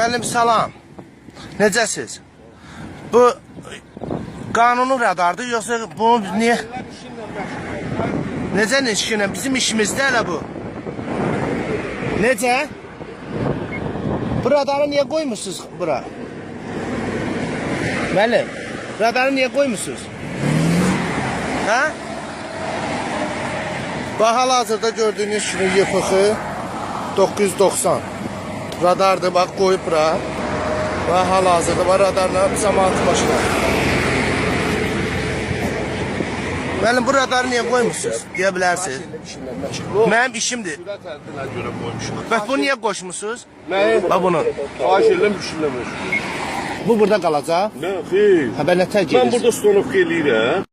Müəllim salam. Necəsiz? Bu qanuni radardır yoxsa bunu niyə? Necə işinə? Bizim işimizdə elə bu. Necə? Bu radarı niyə qoymuşsunuz bura? Müəllim, radarı niyə qoymuşsunuz? Hə? Bax, hal-hazırda gördüyünüz kimi YPX 990 radardır, bax qoyub bura. Bax, hal-hazırda var radarla cəmaatı başına. Müəllim, bu radarı niyə qoymuşsunuz? Deyə bilərsiniz. Mənim işimdir. Bəs bunu niyə qoşmuşsunuz? Nəyi? Bax bunu. Xahiş edirəm, düşünməmək. Bu burada qalacaq. Nə, xeyr. Hə, bə nətər Mən gedirsiniz? burada stonovka eləyirəm.